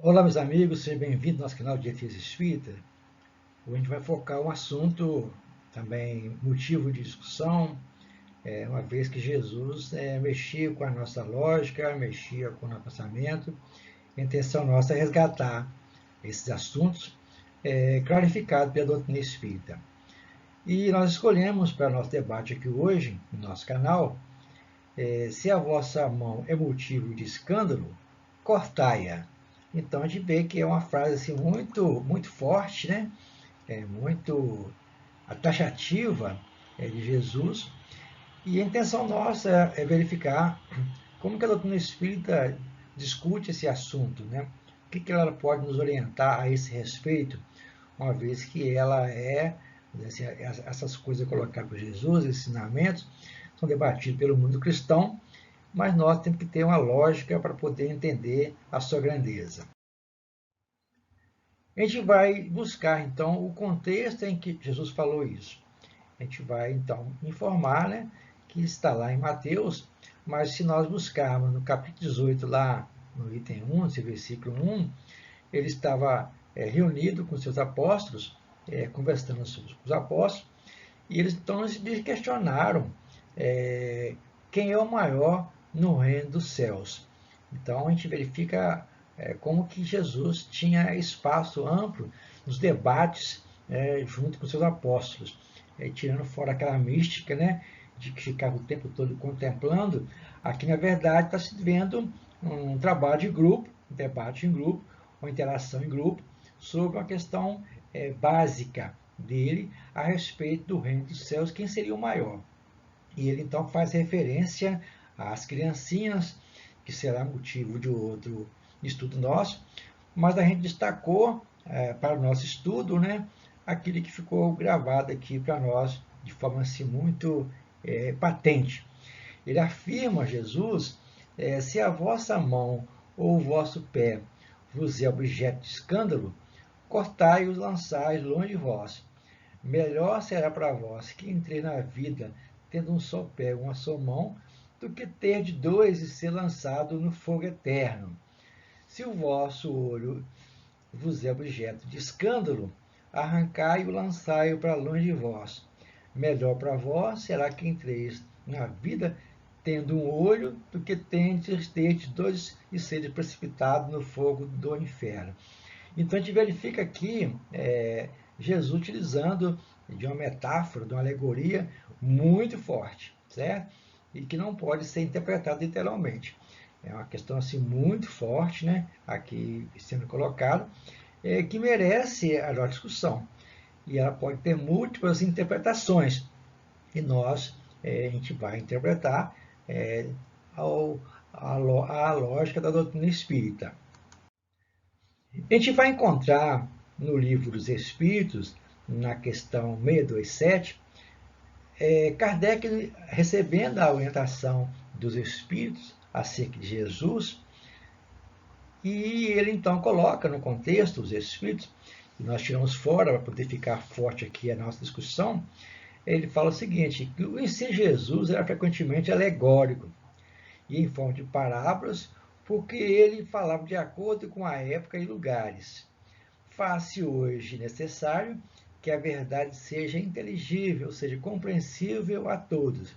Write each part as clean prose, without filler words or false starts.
Olá, meus amigos, sejam bem-vindos ao nosso canal de Defesa Espírita. Hoje a gente vai focar um assunto também motivo de discussão, uma vez que Jesus mexia com a nossa lógica, mexia com o nosso pensamento. A intenção nossa é resgatar esses assuntos clarificados pela doutrina espírita. E nós escolhemos para nosso debate aqui hoje, no nosso canal, se a vossa mão é motivo de escândalo, cortai-a. Então a gente vê que é uma frase assim, muito forte, né? Muito taxativa de Jesus. E a intenção nossa é verificar como que a doutrina espírita discute esse assunto, né? O que ela pode nos orientar a esse respeito, uma vez que ela assim, essas coisas colocadas por Jesus, esses ensinamentos, são debatidos pelo mundo cristão, mas nós temos que ter uma lógica para poder entender a sua grandeza. A gente vai buscar, então, o contexto em que Jesus falou isso. A gente vai, então, informar, né, que está lá em Mateus, mas se nós buscarmos no capítulo 18, lá no item 1, esse versículo 1, ele estava reunido com seus apóstolos, conversando com os apóstolos, e eles então se questionaram quem é o maior no reino dos céus. Então a gente verifica como que Jesus tinha espaço amplo nos debates junto com seus apóstolos, tirando fora aquela mística, né, de que ficava o tempo todo contemplando. Aqui na verdade está se vendo um trabalho de grupo, um debate em grupo, uma interação em grupo sobre uma questão básica dele a respeito do reino dos céus, quem seria o maior. E ele então faz referência às criancinhas, que será motivo de outro estudo nosso, mas a gente destacou para o nosso estudo, né, aquele que ficou gravado aqui para nós de forma assim muito patente. Ele afirma, Jesus, se a vossa mão ou o vosso pé vos é objeto de escândalo, cortai-os e lançai-os longe de vós. Melhor será para vós que entreis na vida tendo um só pé, uma só mão, do que ter de dois e ser lançado no fogo eterno. Se o vosso olho vos é objeto de escândalo, arrancai-o e lançai-o para longe de vós. Melhor para vós será que entreis na vida tendo um olho, do que ter dois e seres precipitados no fogo do inferno. Então a gente verifica aqui Jesus utilizando de uma metáfora, de uma alegoria muito forte, certo? E que não pode ser interpretada literalmente. É uma questão assim muito forte, né? Aqui sendo colocado, que merece a nossa discussão. E ela pode ter múltiplas interpretações. E nós, a gente vai interpretar a lógica da doutrina espírita. A gente vai encontrar no Livro dos Espíritos, na questão 627, Kardec recebendo a orientação dos Espíritos acerca de Jesus, e ele então coloca no contexto os Espíritos, e nós tiramos fora para poder ficar forte aqui a nossa discussão. Ele fala o seguinte, que o ensino de Jesus era frequentemente alegórico e em forma de parábolas, porque ele falava de acordo com a época e lugares. Faz-se hoje necessário que a verdade seja inteligível, seja compreensível a todos.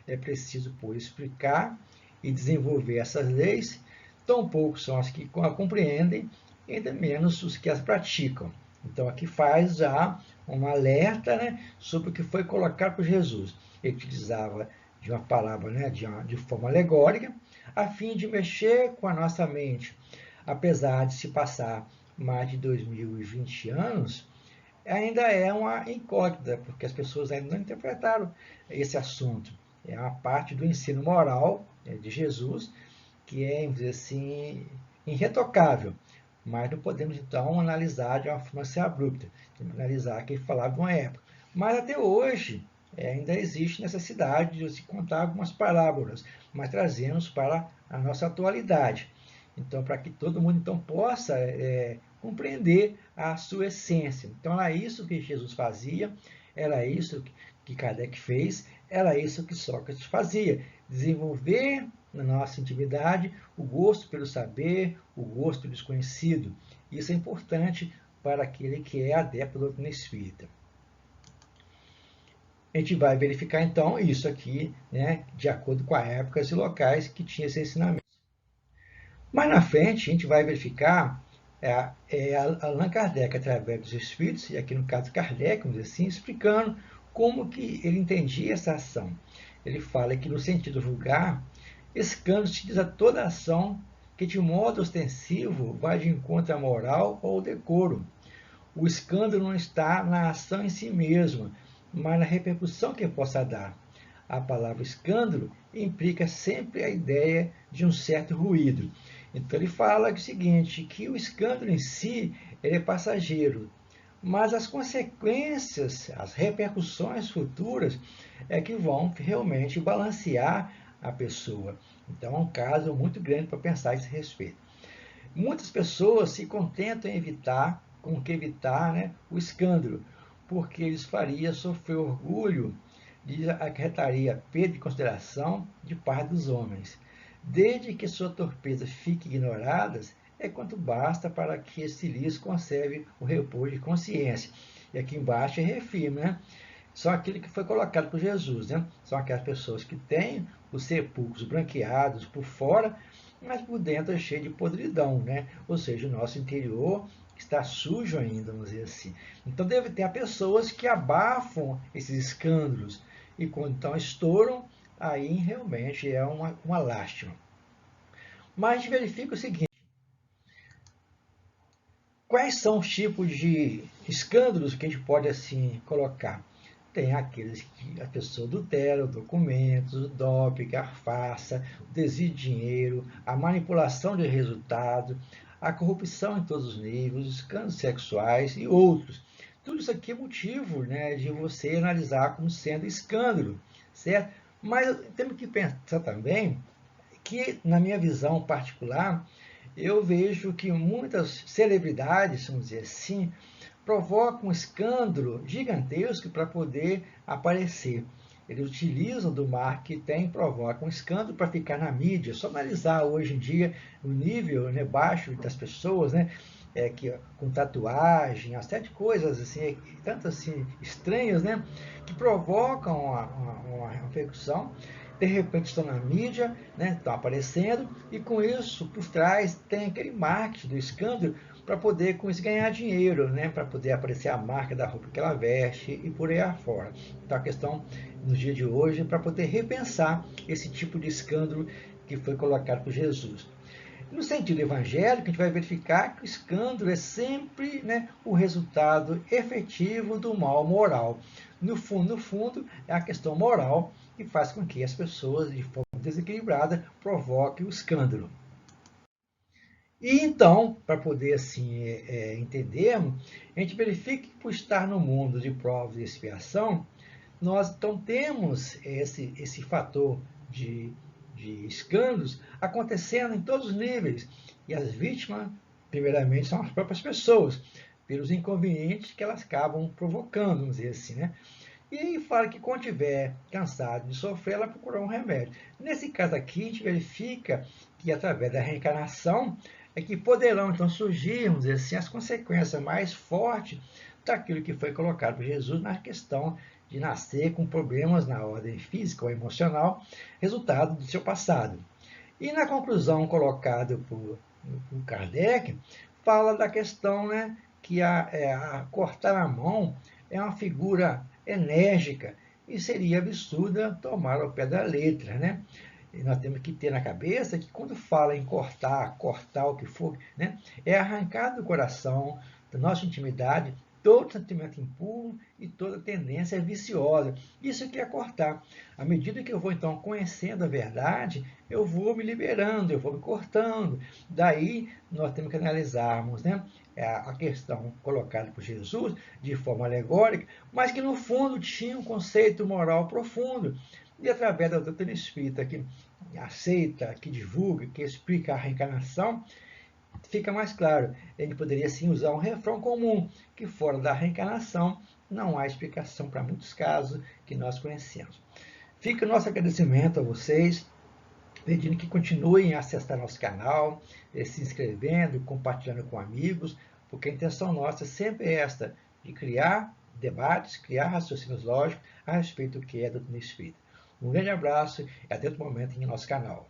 É preciso, pois, explicar e desenvolver essas leis. Tão poucos são os que a compreendem, ainda menos os que as praticam. Então, aqui faz já um alerta, né, sobre o que foi colocado por Jesus. Ele utilizava de uma palavra, né, de forma alegórica, a fim de mexer com a nossa mente. Apesar de se passar mais de 2020 anos, ainda é uma incógnita, porque as pessoas ainda não interpretaram esse assunto. É uma parte do ensino moral de Jesus que é, vamos dizer assim, irretocável. Mas não podemos, então, analisar de uma forma assim abrupta. Temos que analisar que ele falava de uma época. Mas até hoje ainda existe necessidade de se contar algumas parábolas, mas trazemos para a nossa atualidade. Então, para que todo mundo então possa compreender a sua essência. Então, era isso que Jesus fazia, era isso que Kardec fez, era isso que Sócrates fazia. Desenvolver na nossa intimidade o gosto pelo saber, o gosto pelo desconhecido. Isso é importante para aquele que é adepto da doutrina espírita. A gente vai verificar, então, isso aqui, né, de acordo com a época e locais que tinha esse ensinamento. Mais na frente, a gente vai verificar Allan Kardec, através dos Espíritos, e aqui no caso Kardec, vamos dizer assim, explicando como que ele entendia essa ação. Ele fala que, no sentido vulgar, escândalo se diz a toda ação que, de modo ostensivo, vai de encontro à moral ou ao decoro. O escândalo não está na ação em si mesma, mas na repercussão que possa dar. A palavra escândalo implica sempre a ideia de um certo ruído. Então ele fala o seguinte, que o escândalo em si ele é passageiro, mas as consequências, as repercussões futuras é que vão realmente balancear a pessoa. Então é um caso muito grande para pensar a esse respeito. Muitas pessoas se contentam em evitar, né, o escândalo, porque eles faria sofrer orgulho, acarretaria perda de consideração de parte dos homens. Desde que sua torpeza fique ignorada, é quanto basta para que esse liso conserve o repouso de consciência. E aqui embaixo reafirma, né? São aquilo que foi colocado por Jesus, né? São aquelas pessoas que têm os sepulcros branqueados por fora, mas por dentro é cheio de podridão, né? Ou seja, o nosso interior está sujo ainda, vamos dizer assim. Então deve ter pessoas que abafam esses escândalos e quando então estouram, aí realmente é uma lástima. Mas verifica o seguinte, quais são os tipos de escândalos que a gente pode assim colocar? Tem aqueles que a pessoa adultera documentos, o doping, a farsa, o desvio de dinheiro, a manipulação de resultado, a corrupção em todos os níveis, os escândalos sexuais e outros. Tudo isso aqui é motivo, né, de você analisar como sendo escândalo, certo? Mas temos que pensar também que, na minha visão particular, eu vejo que muitas celebridades, vamos dizer assim, provocam um escândalo gigantesco para poder aparecer. Eles utilizam do marketing que tem, provocam um escândalo para ficar na mídia. Só analisar hoje em dia o nível, né, baixo das pessoas, né, com tatuagem, uma série de coisas assim, tanto assim estranhas, né, que provocam uma repercussão. De repente estão na mídia, né, estão aparecendo, e com isso, por trás, tem aquele marketing do escândalo para poder com isso ganhar dinheiro, né, para poder aparecer a marca da roupa que ela veste e por aí afora. Então a questão no dia de hoje é para poder repensar esse tipo de escândalo que foi colocado por Jesus. No sentido evangélico, a gente vai verificar que o escândalo é sempre, né, o resultado efetivo do mal moral. No fundo, é a questão moral que faz com que as pessoas, de forma desequilibrada, provoquem o escândalo. E então, para poder assim entendermos, a gente verifica que por estar no mundo de provas e expiação, nós então temos esse fator de escândalos acontecendo em todos os níveis. E as vítimas, primeiramente, são as próprias pessoas, pelos inconvenientes que elas acabam provocando, vamos dizer assim, né? E aí fala que quando estiver cansado de sofrer, ela procurará um remédio. Nesse caso aqui, a gente verifica que através da reencarnação é que poderão então surgir, vamos dizer assim, as consequências mais fortes daquilo que foi colocado por Jesus na questão de nascer com problemas na ordem física ou emocional, resultado do seu passado. E na conclusão colocada por Kardec, fala da questão, né, que a cortar a mão é uma figura enérgica e seria absurda tomar ao pé da letra, né? E nós temos que ter na cabeça que quando fala em cortar o que for, né, é arrancar do coração, da nossa intimidade, todo sentimento impuro e toda tendência viciosa. Isso que é cortar. À medida que eu vou, então, conhecendo a verdade, eu vou me liberando, eu vou me cortando. Daí, nós temos que analisarmos, né, a questão colocada por Jesus de forma alegórica, mas que, no fundo, tinha um conceito moral profundo. E através da doutrina espírita, que aceita, que divulga, que explica a reencarnação, fica mais claro. A gente poderia sim usar um refrão comum, que fora da reencarnação não há explicação para muitos casos que nós conhecemos. Fica o nosso agradecimento a vocês pedindo que continuem a acessar nosso canal, se inscrevendo, compartilhando com amigos, porque a intenção nossa sempre é esta, de criar debates, criar raciocínios lógicos a respeito do que é a doutrina espírita. Um grande abraço e até outro momento em nosso canal.